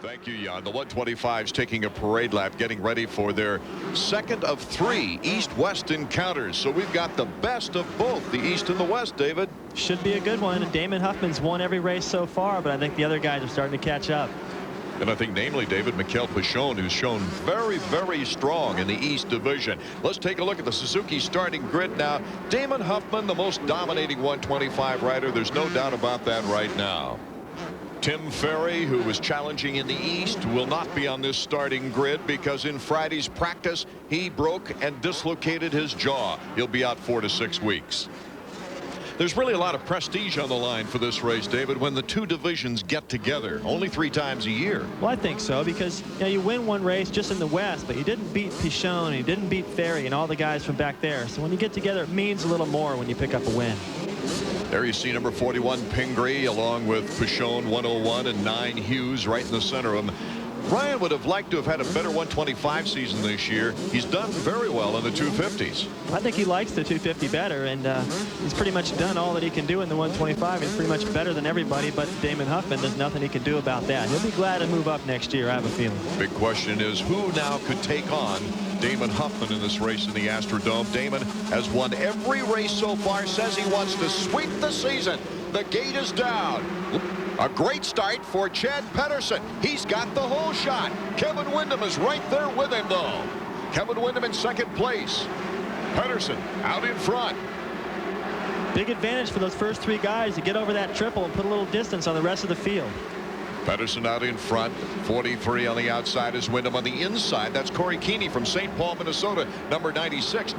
Thank you, Jan. The 125's taking a parade lap, getting ready for their second of 3 East-West encounters. So we've got the best of both the East and the West, David. Should be a good one. And Damon Huffman's won every race so far, but I think the other guys are starting to catch up. And I think namely David Pichon, who's shown very, very strong in the East Division. Let's take a look at the Suzuki starting grid now. Damon Huffman, the most dominating 125 rider. There's no doubt about that right now. Tim Ferry, who was challenging in the East, will not be on this starting grid because in Friday's practice he broke and dislocated his jaw. He'll be out 4 to 6 weeks. There's really a lot of prestige on the line for this race, David, when the 2 divisions get together only 3 times a year. Well, I think so, because you win one race just in the West, but you didn't beat Pichon, you didn't beat Ferry and all the guys from back there. So when you get together, it means a little more when you pick up a win. There you see number 41 Pingree along with Pichon 101 and 9 Hughes right in the center of them. Ryan would have liked to have had a better 125 season this year. He's done very well in the 250s. I think he likes the 250 better, and he's pretty much done all that he can do in the 125. He's pretty much better than everybody but Damon Huffman. There's nothing he can do about that. He'll be glad to move up next year, I have a feeling. Big question is who now could take on Damon Huffman in this race in the Astrodome. Damon has won every race so far, says he wants to sweep the season. The gate is down. A great start for Chad Pedersen. He's got the whole shot. Kevin Windham is right there with him, though. Kevin Windham in second place. Pedersen out in front. Big advantage for those first 3 guys to get over that triple and put a little distance on the rest of the field. Pedersen out in front. 43 on the outside is Windham on the inside. That's Corey Keeney from St. Paul, Minnesota, number 96.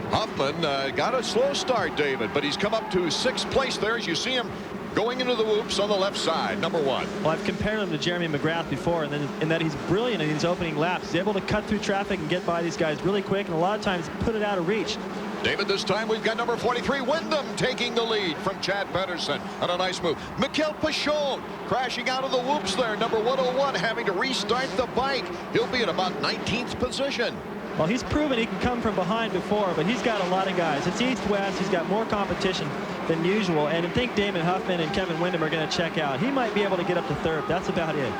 Huffman got a slow start, David, but he's come up to 6th place there as you see him going into the whoops on the left side, number 1. Well, I've compared him to Jeremy McGrath before, and in that he's brilliant in these opening laps. He's able to cut through traffic and get by these guys really quick, and a lot of times put it out of reach. David, this time we've got number 43 Windham taking the lead from Chad Pedersen on a nice move. Miguel Pichon crashing out of the whoops there, number 101, having to restart the bike. He'll be in about 19th position. Well, he's proven he can come from behind before, but he's got a lot of guys. It's East-West. He's got more competition than usual. And I think Damon Huffman and Kevin Windham are going to check out. He might be able to get up to 3rd. That's about it.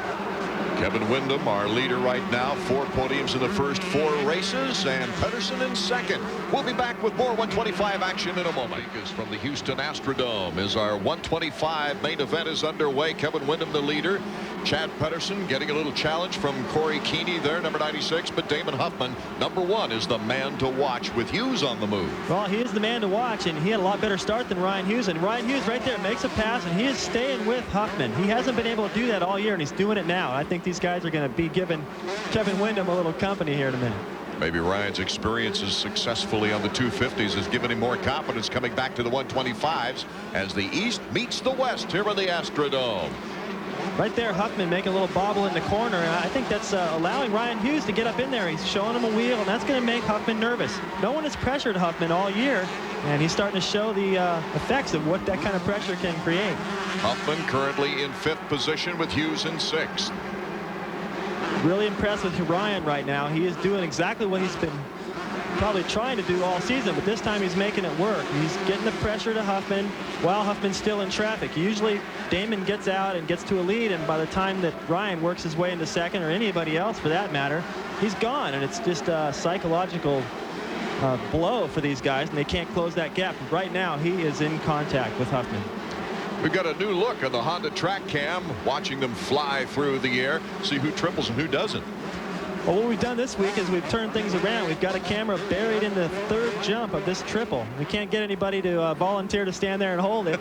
Kevin Windham, our leader right now, 4 podiums in the first 4 races, and Pedersen in second. We'll be back with more 125 action in a moment. From the Houston Astrodome as our 125 main event is underway. Kevin Windham, the leader. Chad Pedersen getting a little challenge from Corey Keeney there, number 96, but Damon Huffman, number 1, is the man to watch with Hughes on the move. Well, he is the man to watch, and he had a lot better start than Ryan Hughes, and Ryan Hughes right there makes a pass, and he is staying with Huffman. He hasn't been able to do that all year, and he's doing it now. I think these guys are going to be giving Kevin Windham a little company here in a minute. Maybe Ryan's experiences successfully on the 250s has given him more confidence coming back to the 125s as the East meets the West here in the Astrodome. Right there, Huffman making a little bobble in the corner, and I think that's allowing Ryan Hughes to get up in there. He's showing him a wheel, and that's going to make Huffman nervous. No one has pressured Huffman all year, and he's starting to show the effects of what that kind of pressure can create. Huffman currently in 5th position with Hughes in 6th. Really impressed with Ryan right now. He is doing exactly what he's been probably trying to do all season, but this time he's making it work. He's getting the pressure to Huffman while Huffman's still in traffic. Usually Damon gets out and gets to a lead, and by the time that Ryan works his way into second, or anybody else for that matter, he's gone, and it's just a psychological blow for these guys, and they can't close that gap. Right now he is in contact with Huffman. We've got a new look on the Honda track cam, watching them fly through the air, see who triples and who doesn't. Well, what we've done this week is we've turned things around. We've got a camera buried in the 3rd jump of this triple. We can't get anybody to volunteer to stand there and hold it,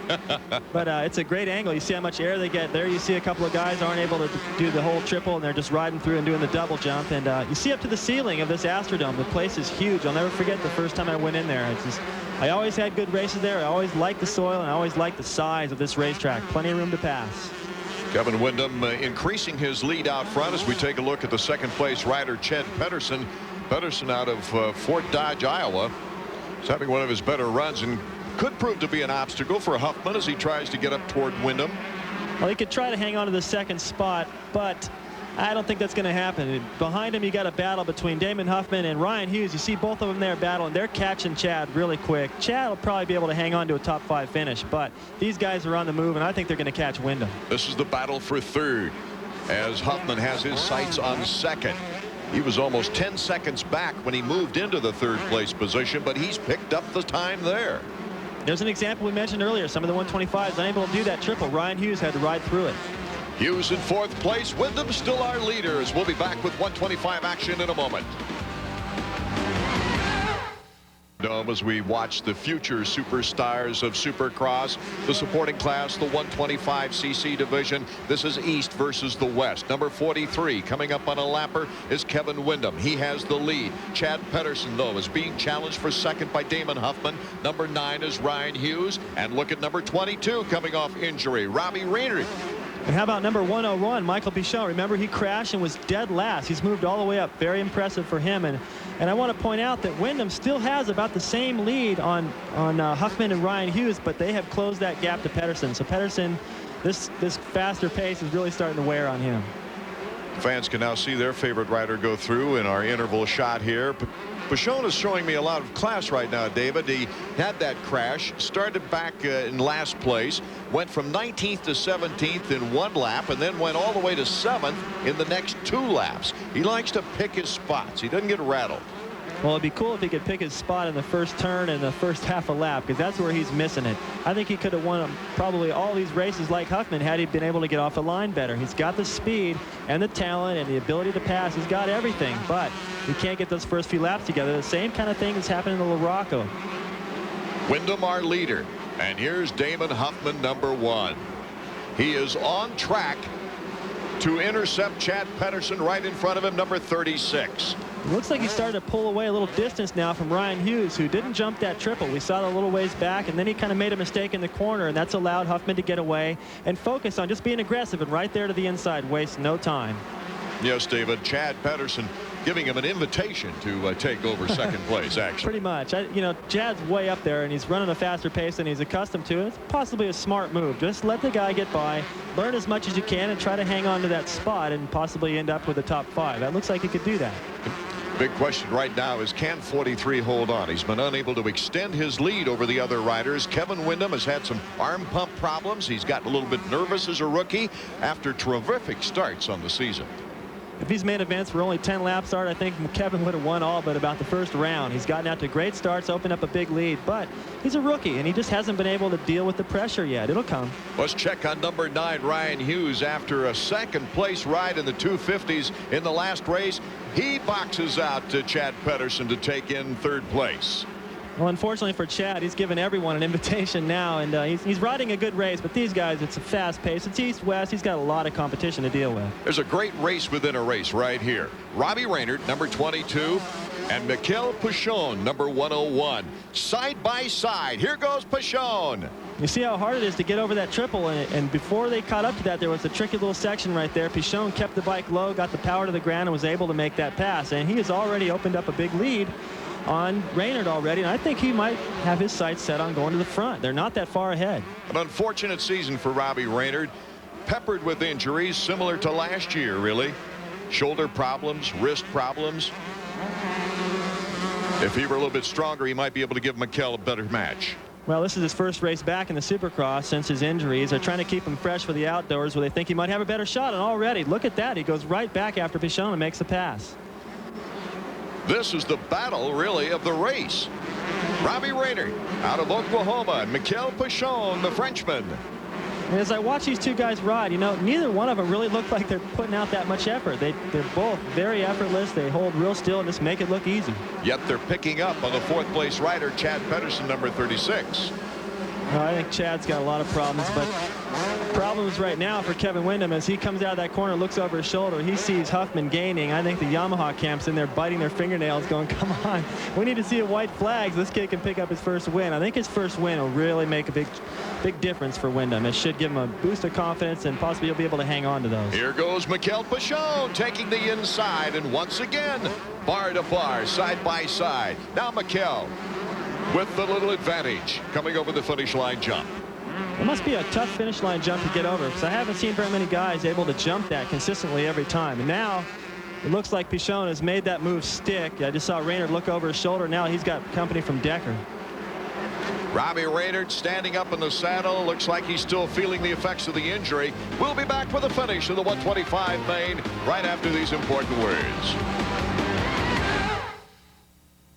but it's a great angle. You see how much air they get there. You see a couple of guys aren't able to do the whole triple, and they're just riding through and doing the double jump. And you see up to the ceiling of this Astrodome. The place is huge. I'll never forget the first time I went in there. It's just, I always had good races there. I always liked the soil, and I always liked the size of this racetrack. Plenty of room to pass. Kevin Windham increasing his lead out front as we take a look at the 2nd place rider, Chad Pedersen. Pedersen out of Fort Dodge, Iowa. He's having one of his better runs and could prove to be an obstacle for Huffman as he tries to get up toward Windham. Well, he could try to hang on to the 2nd spot, but I don't think that's going to happen. Behind him, you got a battle between Damon Huffman and Ryan Hughes. You see both of them there battling. They're catching Chad really quick. Chad will probably be able to hang on to a top 5 finish, but these guys are on the move, and I think they're going to catch Windham. This is the battle for 3rd. as Huffman has his sights on second. He was almost 10 seconds back when he moved into the third place position, but he's picked up the time there. There's an example we mentioned earlier. Some of the 125s unable to do that triple. Ryan Hughes had to ride through it. Hughes in fourth place. Wyndham still our leaders. We'll be back with 125 action in a moment. As we watch the future superstars of Supercross, the supporting class, the 125cc division. This is East versus the West. Number 43 coming up on a lapper is Kevin Wyndham. He has the lead. Chad Pedersen, though, is being challenged for second by Damon Huffman. Number 9 is Ryan Hughes. And look at number 22 coming off injury, Robbie Raynard. And how about number 101, Michael Pichon? Remember, he crashed and was dead last. He's moved all the way up. Very impressive for him. And I want to point out that Wyndham still has about the same lead on Huffman and Ryan Hughes, but they have closed that gap to Pedersen. So Pedersen, this faster pace is really starting to wear on him. Fans can now see their favorite rider go through in our interval shot here. Pichon is showing me a lot of class right now, David. He had that crash, started back in last place, went from 19th to 17th in one lap, and then went all the way to 7th in the next 2 laps. He likes to pick his spots. He doesn't get rattled. Well, it'd be cool if he could pick his spot in the first turn and the first half a lap, because that's where he's missing it. I think he could have won probably all these races like Huffman had he been able to get off the line better. He's got the speed and the talent and the ability to pass. He's got everything, but he can't get those first few laps together. The same kind of thing is happening to LaRocco. Wyndham, our leader. And here's Damon Huffman, number 1. He is on track to intercept Chad Pedersen right in front of him, number 36. It looks like he started to pull away a little distance now from Ryan Hughes, who didn't jump that triple. We saw the little ways back, and then he kind of made a mistake in the corner, and that's allowed Huffman to get away and focus on just being aggressive and right there to the inside, waste no time. Yes, David. Chad Pedersen giving him an invitation to take over second place, actually. Pretty much. You know, Chad's way up there, and he's running a faster pace than he's accustomed to. It's possibly a smart move. Just let the guy get by, learn as much as you can, and try to hang on to that spot and possibly end up with the top 5. That looks like he could do that. Big question right now is, can 43 hold on? He's been unable to extend his lead over the other riders. Kevin Wyndham has had some arm pump problems. He's gotten a little bit nervous as a rookie after terrific starts on the season. If these main events were only 10 lap start, I think Kevin would have won all but about the first round. He's gotten out to great starts, opened up a big lead, but he's a rookie, and he just hasn't been able to deal with the pressure yet. It'll come. Let's check on number 9, Ryan Hughes. After a second-place ride in the 250s in the last race, he boxes out to Chad Pedersen to take in third place. Well, unfortunately for Chad, he's given everyone an invitation now, and he's riding a good race, but these guys, it's a fast pace. It's east-west. He's got a lot of competition to deal with. There's a great race within a race right here. Robbie Raynard, number 22, and Mikel Pichon, number 101. Side by side. Here goes Pichon. You see how hard it is to get over that triple, and before they caught up to that, there was a tricky little section right there. Pichon kept the bike low, got the power to the ground, and was able to make that pass, and he has already opened up a big lead on Raynard already, and I think he might have his sights set on going to the front. They're not that far ahead. An unfortunate season for Robbie Raynard, peppered with injuries similar to last year, really. Shoulder problems, wrist problems. If he were a little bit stronger, he might be able to give Mikel a better match. Well, this is his first race back in the Supercross since his injuries. They're trying to keep him fresh for the outdoors where they think he might have a better shot, and already, look at that. He goes right back after Pichon and makes the pass. This is the battle, really, of the race. Robbie Raynard out of Oklahoma, and Mikel Pichon, the Frenchman. And as I watch these two guys ride, you know, neither one of them really look like they're putting out that much effort. They're both very effortless. They hold real still and just make it look easy. Yet they're picking up on the 4th place rider, Chad Pedersen, number 36. Well, I think Chad's got a lot of problems, but problems right now for Kevin Wyndham as he comes out of that corner, looks over his shoulder. He sees Huffman gaining. I think the Yamaha camp's in there biting their fingernails going, come on, we need to see a white flag. This kid can pick up his first win. I think his first win will really make a big difference for Wyndham. It should give him a boost of confidence, and possibly he'll be able to hang on to those. Here goes Mikel Pichon taking the inside, and once again, bar to bar, side by side. Now Mikel with the little advantage coming over the finish line jump. It must be a tough finish line jump to get over, because I haven't seen very many guys able to jump that consistently every time. And now it looks like Pichon has made that move stick. I just saw Raynard look over his shoulder. Now he's got company from Decker. Robbie Raynard standing up in the saddle. Looks like he's still feeling the effects of the injury. We'll be back with a finish of the 125 main right after these important words.